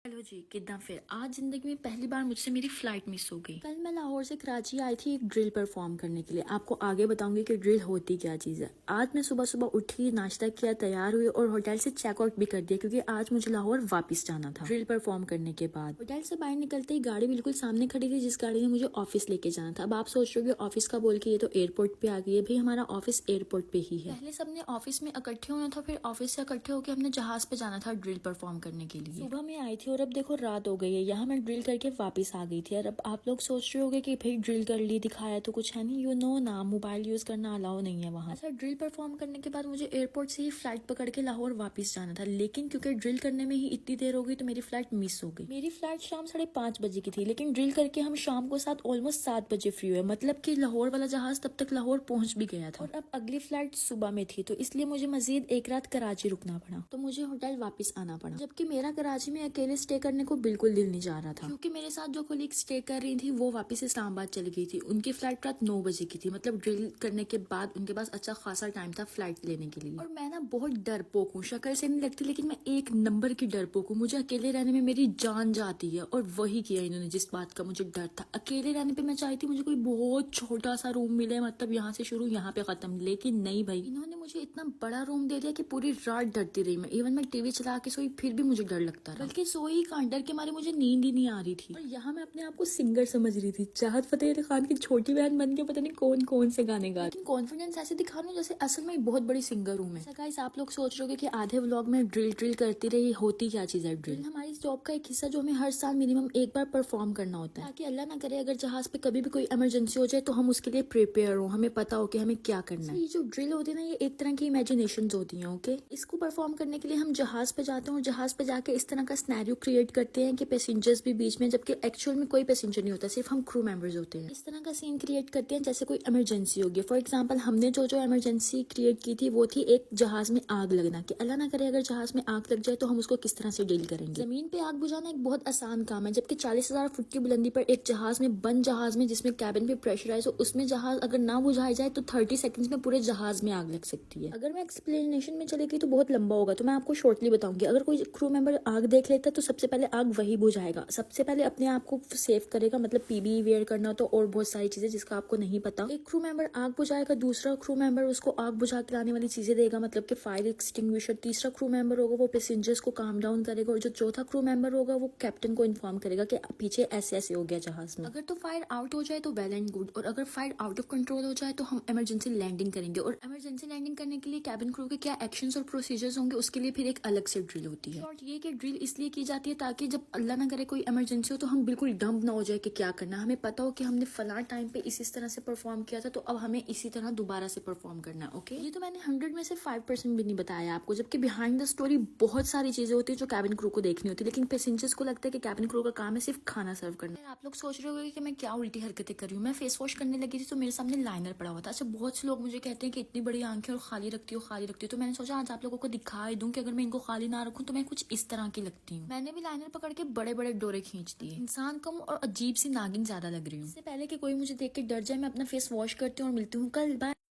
Hello जी, कितना फिर आज जिंदगी में पहली बार मुझसे मेरी फ्लाइट मिस हो गई। कल मैं लाहौर से कराची आई थी एक ड्रिल परफॉर्म करने के लिए। आपको आगे बताऊंगी कि ड्रिल होती क्या चीज़ है। आज मैं सुबह सुबह उठी, नाश्ता किया, तैयार हुई और होटल से चेकआउट भी कर दिया क्योंकि आज मुझे लाहौर वापस जाना था ड्रिल परफॉर्म करने के बाद। होटल से बाहर निकलते ही गाड़ी बिल्कुल सामने खड़ी थी जिस गाड़ी ने मुझे ऑफिस लेके जाना था। अब आप सोच रहे हो ऑफिस का बोल के ये तो एयरपोर्ट पे आ गई है। भाई हमारा ऑफिस एयरपोर्ट पे ही है। पहले सबने ऑफिस में इकट्ठे होना था, फिर ऑफिस से इकट्ठे होकर हमने जहाज पे जाना था ड्रिल परफॉर्म करने के लिए। सुबह में आई थी और अब देखो रात हो गई है। यहाँ मैं ड्रिल करके वापस आ गई थी। और अब आप लोग सोच रहे होंगे कि भाई ड्रिल कर ली, दिखाया तो कुछ है नहीं। ना मोबाइल यूज करना अलाउ नहीं है वहाँ। अच्छा, ड्रिल परफॉर्म करने के बाद मुझे एयरपोर्ट से ही फ्लाइट पकड़ के लाहौर वापस जाना था, लेकिन क्योंकि ड्रिल करने में ही इतनी देर हो गई तो मेरी फ्लाइट मिस हो गई। मेरी फ्लाइट शाम 5:30 बजे की थी, लेकिन ड्रिल करके हम शाम को ऑलमोस्ट 7 बजे फ्री हुए। मतलब की लाहौर वाला जहाज तब तक लाहौर पहुंच भी गया था और अब अगली फ्लाइट सुबह में थी, तो इसलिए मुझे मजीद एक रात कराची रुकना पड़ा, तो मुझे होटल वापस आना पड़ा। जबकि मेरा कराची में अकेले स्टे करने को बिल्कुल दिल नहीं जा रहा था, क्योंकि मेरे साथ जो कोलीग स्टे कर रही थी वो वापस इस्लामाबाद चली गई थी। उनकी फ्लाइट रात 9 बजे की थी, मतलब ड्रिल करने के बाद उनके पास अच्छा खासा टाइम था फ्लाइट लेने के लिए। और मैं ना बहुत डरपोक हूँ, शक्ल से नहीं लगती लेकिन मैं एक नंबर की डरपोक हूँ। मुझे अकेले रहने में मेरी जान जाती है और वही किया इन्होंने जिस बात का मुझे डर था। अकेले रहने पे मैं चाहती मुझे कोई बहुत छोटा सा रूम मिले, मतलब यहाँ से शुरू यहाँ पे खत्म, लेकिन नहीं भाई, इन्होंने मुझे इतना बड़ा रूम दे दिया कि पूरी रात डरती रही मैं। इवन मैं टीवी चला के सोई फिर भी मुझे डर लगता रहा, बल्कि सोई कहाँ, डर के मारे मुझे नींद ही नहीं आ रही थी। और यहाँ मैं अपने आप को सिंगर समझ रही थी, चाहत फतेह अली खान की छोटी बहन बन के पता नहीं कौन कौन से गाने गा, लेकिन कॉन्फिडेंस ऐसे दिखा रही हूँ जैसे असल में बहुत बड़ी सिंगर हूँ मैं। गाइस, आप लोग सोच रहे हो कि आधे व्लॉग में ड्रिल ड्रिल करती रही, होती क्या चीज है ड्रिल? हमारी जॉब का एक हिस्सा जो हमें हर साल मिनिमम एक बार परफॉर्म करना होता है, ताकि अल्लाह ना करे अगर जहाज पे कभी भी कोई इमरजेंसी हो जाए तो हम उसके लिए प्रिपेयर हो, हमें पता हो कि हमें क्या करना है। ये जो ड्रिल होती है ना, ये एक तरह की इमेजिनेशन होती है। ओके, इसको परफॉर्म करने के लिए हम जहाज पे जाते हैं और जहाज पे जाके इस तरह का स्नैरियो क्रिएट करते हैं कि पैसेंजर्स भी बीच में, जबकि एक्चुअल में कोई पैसेंजर नहीं होता, सिर्फ हम क्रू मेंबर्स होते हैं। इस तरह का सीन क्रिएट करते हैं जैसे कोई इमरजेंसी होगी। फॉर एग्जांपल, हमने जो इमरजेंसी क्रिएट की थी वो थी एक जहाज में आग लगना, कि अल्लाह ना करे अगर जहाज में आग लग जाए तो हम उसको किस तरह से डील करेंगे। जमीन पे आग बुझाना एक बहुत आसान काम है, जबकि 40,000 फुट की बुलंदी पर एक जहाज में, बंद जहाज में जिसमें कैबिन पे प्रेशराइज हो, उसमें जहाज अगर ना बुझाया जाए तो 30 सेकंड्स में पूरे जहाज में आग लग सकती है। अगर मैं एक्सप्लेनेशन में चलेगी तो बहुत लंबा होगा, तो मैं आपको शॉर्टली बताऊंगी। अगर कोई क्रू मेंबर आग देख लेता है तो सबसे पहले आग वही बुझाएगा, सबसे पहले अपने आप को सेव करेगा, मतलब पीबी वेयर करना तो और बहुत सारी चीजें जिसका आपको नहीं पता। एक क्रू मेंबर आग बुझाएगा, दूसरा क्रू मेंबर उसको आग बुझा के लाने वाली चीजें देगा, मतलब कि फायर एक्सटिंग्विशर। तीसरा क्रू मेंबर होगा वो पैसेंजर्स को काम डाउन करेगा, और जो चौथा क्रू मेंबर होगा वो कैप्टन को इन्फॉर्म करेगा कि पीछे ऐसे ऐसे हो गया जहाज में। अगर तो फायर आउट हो जाए तो वेल एंड गुड, और अगर फायर आउट ऑफ कंट्रोल हो जाए तो हम इमरजेंसी लैंडिंग करेंगे। और इमरजेंसी लैंडिंग करने के लिए कैबिन क्रू के क्या एक्शंस और प्रोसीजर्स होंगे उसके लिए फिर एक अलग से ड्रिल होती है। शॉर्ट ये कि ड्रिल इसलिए की जाती है ताकि जब अल्लाह ना करे कोई इमरजेंसी हो तो हम बिल्कुल डंप ना हो जाए कि क्या करना है। हमें पता हो कि हमने फला टाइम पे इस तरह से परफॉर्म किया था, तो अब हमें इसी तरह दोबारा से परफॉर्म करना है। ओके, ये तो मैंने 100 में से 5% भी नहीं बताया आपको, जबकि बिहाइंड द स्टोरी बहुत सारी चीजें होती है जो कैबिन क्रू को देखनी होती है, लेकिन पैसेंजर्स को लगता है कि कैबिन क्रू का काम है सिर्फ खाना सर्व करना। आप लोग सोच रहे होंगे कि मैं क्या उल्टी हरकतें कर रही हूँ। मैं फेस वॉश करने लगी थी तो मेरे सामने लाइनर पड़ा हुआ था। अच्छा, बहुत से लोग मुझे कहते हैं कि इतनी बड़ी आंखें और खाली रखती हो, खाली रखती हो, तो मैंने सोचा आज आप लोगों को दिखा दूं कि अगर मैं इनको खाली ना रखूं तो मैं कुछ इस तरह की लगती हूँ। मैंने भी लाइनर पकड़ के बड़े बड़े डोरे खींच दिए। इंसान कम और अजीब सी नागिन ज्यादा लग रही हूँ। इससे पहले कि कोई मुझे देख के डर जाए, मैं अपना फेस वॉश करती हूँ और मिलती हूँ कल। बाय।